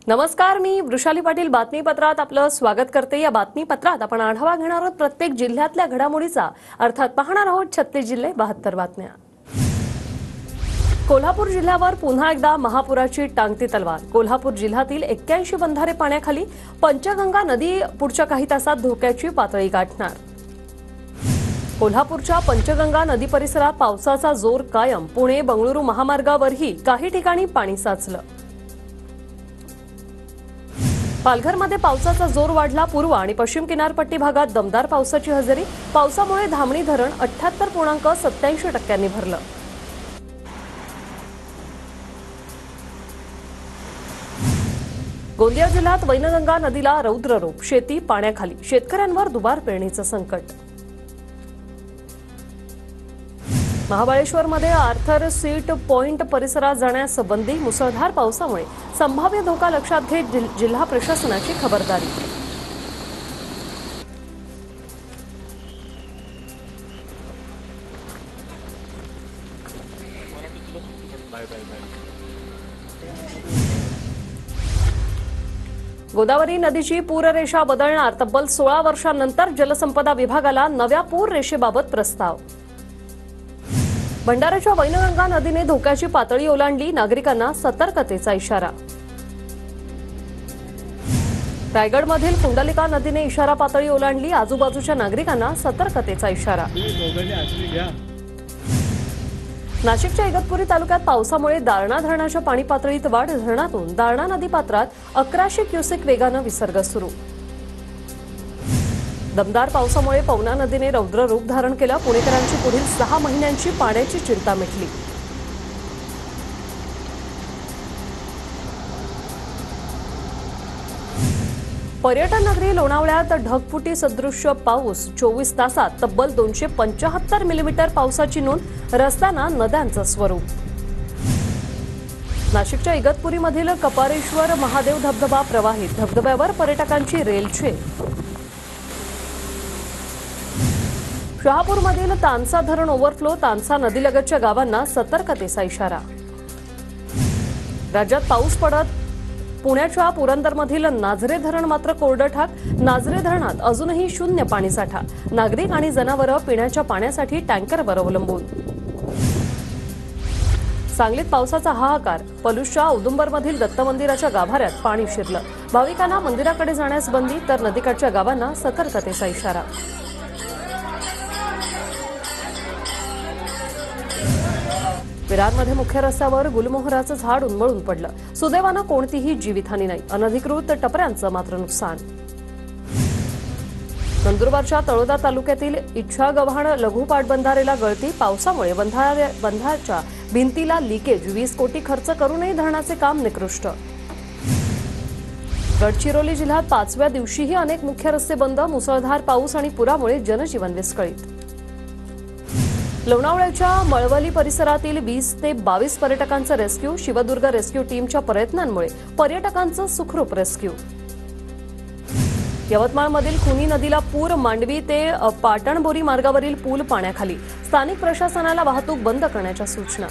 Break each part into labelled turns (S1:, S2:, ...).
S1: नमस्कार, मी वृषाली पाटील बातमीपत्रात आपलं स्वागत करते। या बातमीपत्रात आपण आढावा घेणार आहोत प्रत्येक जिल्ह्यातल्या घडामोडीचा, अर्थात पाहणार आहोत 36 जिल्हे 72 बातम्या। कोल्हापूर जिल्ह्यावर पुन्हा एकदा महापुराची टांगती तलवार। कोल्हापूर जिल्ह्यातील 81 बंधारे पाण्याखाली, पंचगंगा नदी पुढच्या काही तासात धोक्याची पातळी गाठणार। कोल्हापूरच्या पंचगंगा नदी परिसरात पावसाचा जोर कायम। पुणे बंगळुरू महामार्गावरही काही ठिकाणी पाणी साचलं। पालघरमध्ये पावसाचा जोर वाढला। पूर्व आणि पश्चिम किनारपट्टी भागात दमदार पावसाची हजेरी। पावसामुळे धामणी धरण 78.87% भरलं। गोंदिया जिल्ह्यात वैनगंगा नदीला रौद्र रूप। शेती पाण्याखाली, शेतकऱ्यांवर दुबार पेरणीचं संकट। महाबळेश्वरमध्ये आर्थर सीट पॉइंट परिसरात जाण्यास बंदी। मुसळधार पावसामुळे संभाव्य धोका लक्षात घेत जिल्हा प्रशासनाची खबरदारी। गोदावरी नदीची पूररेषा बदलणार। तब्बल 16 वर्षांनंतर जलसंपदा विभागाला नव्या पूर रेषेबाबत प्रस्ताव। भंडाऱ्याच्या वैनगंगा नदीने धोक्याची पातळी ओलांडली। नागरिकांना सतर्कतेचा इशारा। रायगडमधील कुंडलिका नदीने इशारा पातळी ओलांडली। आजूबाजूच्या नागरिकांना सतर्कतेचा इशारा। नाशिकच्या इगतपुरी तालुक्यात पावसामुळे दारणा धरणाच्या पाणी पातळीत वाढ। धरणातून दारणा नदी पात्रात 1100 क्युसेक वेगानं विसर्ग सुरू। दमदार पावसामुळे पवना नदीने रौद्र रूप धारण केलं। पुणेकरांची पुढील 6 महिन्यांची पाण्याची चिंता मिटली। पर्यटन नगरी लोणावळ्यात ढगफुटी सदृश्य पाऊस। 24 तासात तब्बल 275 मिलीमीटर पावसाची नोंद। रस्त्यांना नद्यांचं स्वरूप। नाशिकच्या इगतपुरीमधील कपारेश्वर महादेव धबधबा प्रवाहित। धबधब्यावर पर्यटकांची रेलचेल। शहापूरमधील तानसा धरण ओव्हरफ्लो। तानसा नदीलगतच्या गावांना सतर्कतेचा इशारा। राज्यात पाऊस पडत पुण्याच्या पुरंदरमधील नाझरे धरण मात्र कोरडं ठाक। नाझरे धरणात अजूनही शून्य पाणीसाठा। नागरिक आणि जनावरं पिण्याच्या पाण्यासाठी टँकरवर अवलंबून। सांगलीत पावसाचा हाहाकार। पलूसच्या औदुंबरमधील दत्त मंदिराच्या गाभाऱ्यात पाणी शिरलं। भाविकांना मंदिराकडे जाण्यास बंदी, तर नदीकाठच्या गावांना सतर्कतेचा इशारा। विरारमध्ये मुख्य रस्त्यावर गुलमोहराचं झाड उन्मळून पडलं। सुदैवानं कोणतीही जीवितहानी नाही। अनधिकृत टपऱ्यांचं मात्र नुकसान। नंदुरबारच्या तळोदा तालुक्यातील इच्छागव्हाण लघु पाटबंधारेला गळती। पावसामुळे बंधाच्या भिंतीला लिकेज। 20 कोटी खर्च करूनही धरणाचे काम निकृष्ट। गडचिरोली जिल्ह्यात 5व्या दिवशीही अनेक मुख्य रस्ते बंद। मुसळधार पाऊस आणि पुरामुळे जनजीवन विस्कळीत। लोणावळ्याच्या मळवली परिसरातील 20 ते 22 पर्यटकांचं रेस्क्यू। शिवदुर्ग रेस्क्यू टीमच्या प्रयत्नांमुळे पर्यटकांचं सुखरूप रेस्क्यू। यवतमाळमधील खुनी नदीला पूर। मांडवी ते पाटणबोरी मार्गावरील पूल पाण्याखाली। स्थानिक प्रशासनाला वाहतूक बंद करण्याच्या सूचना।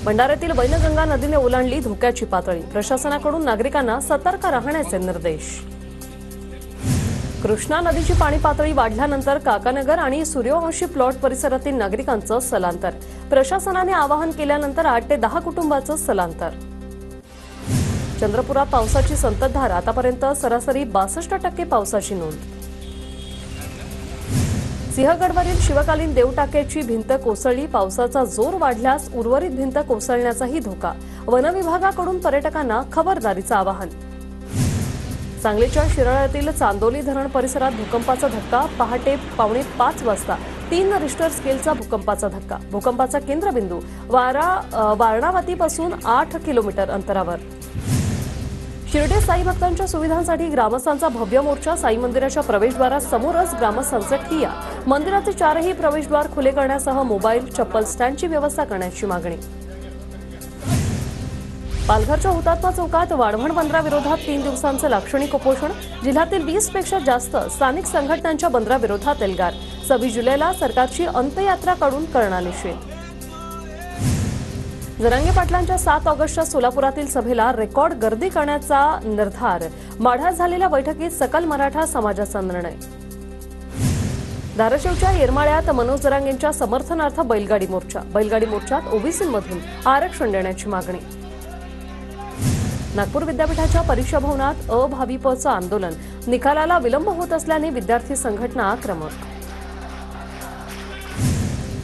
S1: भंडाऱ्यातील वैनगंगा नदीने ओलांडली धोक्याची पातळी। प्रशासनाकडून नागरिकांना सतर्क राहण्याचे निर्देश। कृष्णा नदीची पाणी पातळी वाढल्यानंतर काकानगर आणि सूर्यवंशी प्लॉट परिसरातील नागरिकांचं स्थलांतर। प्रशासनाने आवाहन केल्यानंतर 8 ते 10 कुटुंबांचं स्थलांतर। चंद्रपुरात पावसाची संततधार। आतापर्यंत सरासरी 62% पावसाची नोंद। सिंहगडवरील शिवकालीन देवटाक्याची भिंत कोसळली। पावसाचा जोर वाढल्यास उर्वरित भिंत कोसळण्याचाही धोका। वनविभागाकडून पर्यटकांना खबरदारीचं आवाहन। सांगलीच्या शिराळ्यातील चांदोली धरण परिसरात भूकंपाचा धक्का। पहाटे 4:45 वाजता 3 रिश्टर स्केलचा भूकंपाचा धक्का। भूकंपाचा केंद्रबिंदू वारणावतीपासून 8 किलोमीटर अंतरावर। शिर्डी साई भक्तांच्या सुविधांसाठी ग्रामस्थांचा भव्य मोर्चा। साई मंदिराच्या प्रवेशद्वारासमोरच ग्रामस्थांचं ठिय्या। मंदिराचे 4ही प्रवेशद्वार खुले करण्यासह मोबाईल, चप्पल स्टँडची व्यवस्था करण्याची मागणी। पालघरच्या हुतात्मा चौकात वाढवण बंदराविरोधात 3 दिवसांचं लाक्षणिक उपोषण। जिल्ह्यातील 20 पेक्षा जास्त स्थानिक संघटनांच्या बंदराविरोधात एल्गार। 26 जुलैला सरकारची अंत्ययात्रा काढून करणार निषेध। जरांगे पाटलांच्या 7 ऑगस्टच्या सोलापुरातील सभेला रेकॉर्ड गर्दी करण्याचा निर्धार. माढ्यात झालेल्या बैठकीत सकल मराठा समाजाचा निर्णय. धाराशिवच्या येरमाळ्यात मनोज जरांगेंच्या समर्थनार्थ बैलगाडी मोर्चा. बैलगाडी मोर्चात ओबीसीमधून आरक्षण देण्याची मागणी. नागपूर विद्यापीठाच्या परीक्षा भवनात अभाविपचं आंदोलन. निकालाला विलंब होत असल्याने विद्यार्थी संघटना आक्रमक.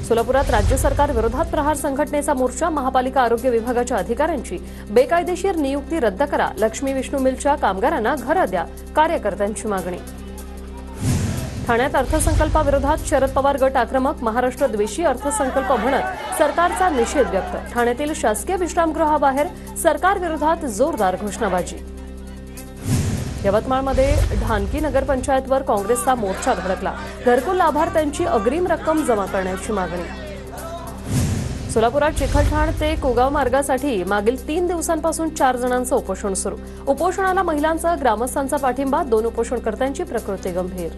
S1: सोलापुरात राज्य सरकार विरोधात प्रहार संघटनेचा मोर्चा. महापालिका आरोग्य विभागाच्या अधिकाऱ्यांची बेकायदेशीर नियुक्ती रद्द करा. लक्ष्मी विष्णू मिलच्या कामगारांना घरं द्या. कार्यकर्त्यांची मागणी. ठाण्यात अर्थसंकल्पाविरोधात शरद पवार गट आक्रमक. महाराष्ट्र द्वेषी अर्थसंकल्प म्हणत सरकारचा निषेध व्यक्त. ठाण्यातील शासकीय विश्रामगृहाबाहेर सरकारविरोधात जोरदार घोषणाबाजी. यवतमाळमध्ये ढानकी नगरपंचायतवर काँग्रेसचा मोर्चा धडकला. घरकुल लाभार्थ्यांची अग्रिम रक्कम जमा करण्याची मागणी. सोलापुरात चिखलठाण ते कुगाव मार्गासाठी मागील 3 दिवसांपासून 4 जणांचं उपोषण सुरू. उपोषणाला महिलांचा ग्रामस्थांचा पाठिंबा. 2 उपोषणकर्त्यांची प्रकृती गंभीर.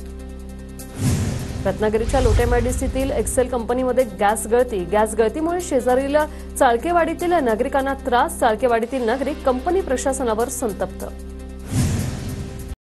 S1: रत्नागिरीच्या लोटेमॅडिसीतील एक्सेल कंपनीमध्ये गॅस गळतीमुळे शेजारील चाळकेवाडीतील नागरिकांना त्रास. चाळकेवाडीतील नागरिक कंपनी प्रशासनावर संतप्त.